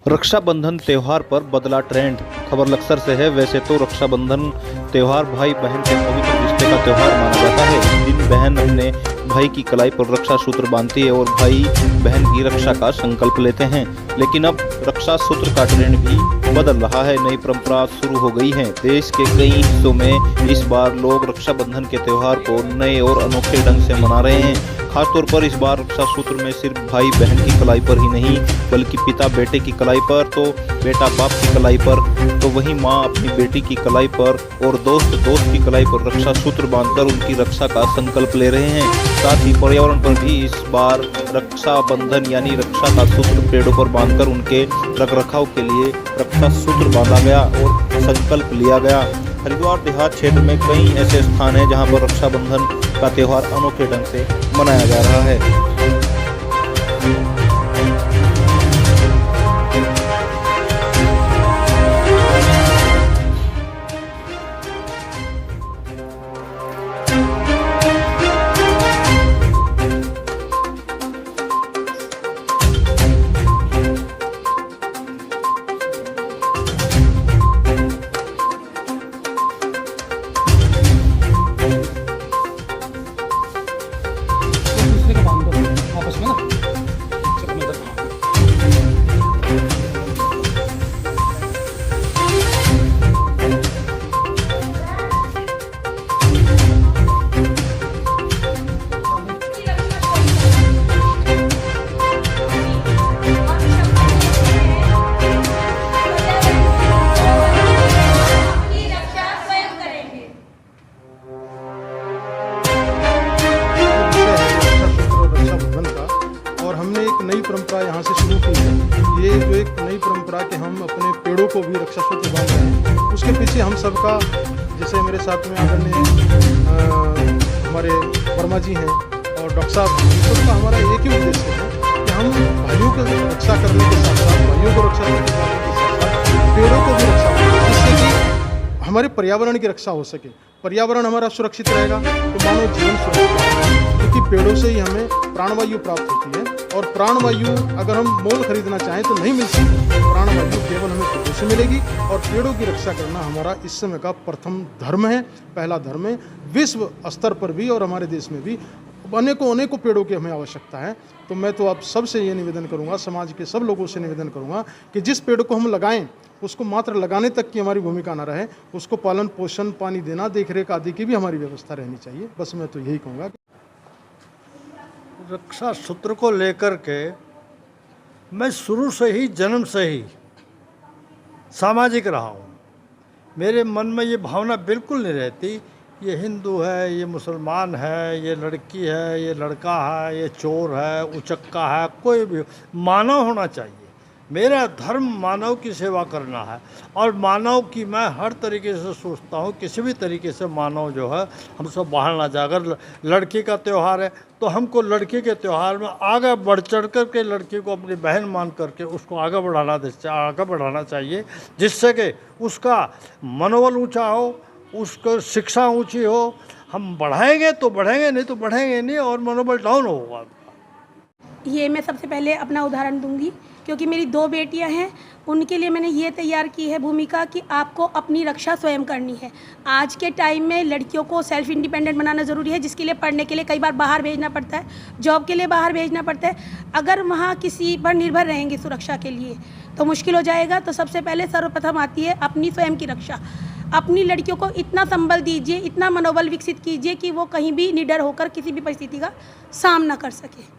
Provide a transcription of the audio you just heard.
रक्षाबंधन त्योहार पर बदला ट्रेंड। खबर लक्सर से है। वैसे तो रक्षाबंधन त्योहार भाई बहन के पवित्र रिश्ते का त्योहार माना जाता है। इस दिन बहन अपने भाई की कलाई पर रक्षा सूत्र बांधती है और भाई बहन की रक्षा का संकल्प लेते हैं। लेकिन अब रक्षा सूत्र का ट्रेंड भी बदल रहा है। नई परंपरा शुरू हो गई है। देश के कई हिस्सों में इस बार लोग रक्षाबंधन के त्योहार को नए और अनोखे ढंग से मना रहे हैं। खासतौर पर इस बार रक्षा सूत्र में सिर्फ भाई बहन की कलाई पर ही नहीं, बल्कि पिता बेटे की कलाई पर, तो बेटा बाप की कलाई पर, तो वहीं माँ अपनी बेटी की कलाई पर और दोस्त की कलाई पर रक्षा सूत्र बांधकर उनकी रक्षा का संकल्प ले रहे हैं। साथ ही पर्यावरण पर भी इस बार रक्षाबंधन यानी रक्षा का सूत्र पेड़ों पर बांधकर उनके रखरखाव के लिए रक्षा सूत्र बांधा गया और संकल्प लिया गया। हरिद्वार देहात क्षेत्र में कई ऐसे स्थान हैं जहां पर रक्षाबंधन का त्योहार अनोखे ढंग से मनाया जा रहा है। दूसरे का बांध दो आपस में ना। चलो मैं इधर रक्षाबंधन का, और हमने एक नई परंपरा यहाँ से शुरू की है। ये जो एक नई परंपरा के हम अपने पेड़ों को भी रक्षा सूत्र बांध रहे हैं, उसके पीछे हम सबका, जैसे मेरे साथ में आदरणीय हमारे वर्मा जी हैं और डॉक्टर साहब, सबका हमारा एक ही उद्देश्य है कि हम भाइयों की रक्षा करने के साथ साथ, भाइयों को रक्षा करने के साथ साथ पेड़ों को भी रक्षा करें, जिससे कि हमारे पर्यावरण की रक्षा हो सके। पर्यावरण हमारा सुरक्षित रहेगा तो मानव जीवन सुरक्षित रहेगा, क्योंकि पेड़ों से ही हमें प्राणवायु प्राप्त होती है। और प्राणवायु अगर हम मोल खरीदना चाहें तो नहीं मिल सकती। प्राणवायु केवल हमें पेड़ों से मिलेगी, और पेड़ों की रक्षा करना हमारा इस समय का प्रथम धर्म है, पहला धर्म है। विश्व स्तर पर भी और हमारे देश में भी अनेकों पेड़ों की हमें आवश्यकता है। तो मैं तो आप सबसे ये निवेदन करूँगा, समाज के सब लोगों से निवेदन करूँगा कि जिस पेड़ को हम लगाएं उसको मात्र लगाने तक की हमारी भूमिका ना रहे, उसको पालन पोषण, पानी देना, देखरेख आदि की भी हमारी व्यवस्था रहनी चाहिए। बस मैं तो यही कहूँगा। रक्षा सूत्र को लेकर के मैं शुरू से ही, जन्म से ही सामाजिक रहा हूँ। मेरे मन में ये भावना बिल्कुल नहीं रहती ये हिंदू है, ये मुसलमान है, ये लड़की है, ये लड़का है, ये चोर है, उचक्का है, कोई भी मानव होना चाहिए। मेरा धर्म मानव की सेवा करना है, और मानव की मैं हर तरीके से सोचता हूँ। किसी भी तरीके से मानव जो है हम सब बाहर ना जाए। अगर लड़की का त्यौहार है तो हमको लड़की के त्यौहार में आगे बढ़ चढ़ कर के लड़की को अपनी बहन मान करके उसको आगे बढ़ाना चाहिए, जिससे कि उसका मनोबल ऊंचा हो, उसको शिक्षा ऊंची हो। हम बढ़ाएंगे तो बढ़ेंगे, नहीं तो बढ़ेंगे नहीं, और मनोबल डाउन होगा। ये मैं सबसे पहले अपना उदाहरण दूंगी, क्योंकि मेरी 2 बेटियां हैं। उनके लिए मैंने ये तैयार की है भूमिका कि आपको अपनी रक्षा स्वयं करनी है। आज के टाइम में लड़कियों को सेल्फ इंडिपेंडेंट बनाना ज़रूरी है, जिसके लिए पढ़ने के लिए कई बार बाहर भेजना पड़ता है, जॉब के लिए बाहर भेजना पड़ता है। अगर वहाँ किसी पर निर्भर रहेंगे सुरक्षा के लिए तो मुश्किल हो जाएगा। तो सबसे पहले सर्वप्रथम आती है अपनी स्वयं की रक्षा। अपनी लड़कियों को इतना संबल दीजिए, इतना मनोबल विकसित कीजिए कि वो कहीं भी निडर होकर किसी भी परिस्थिति का सामना कर सके।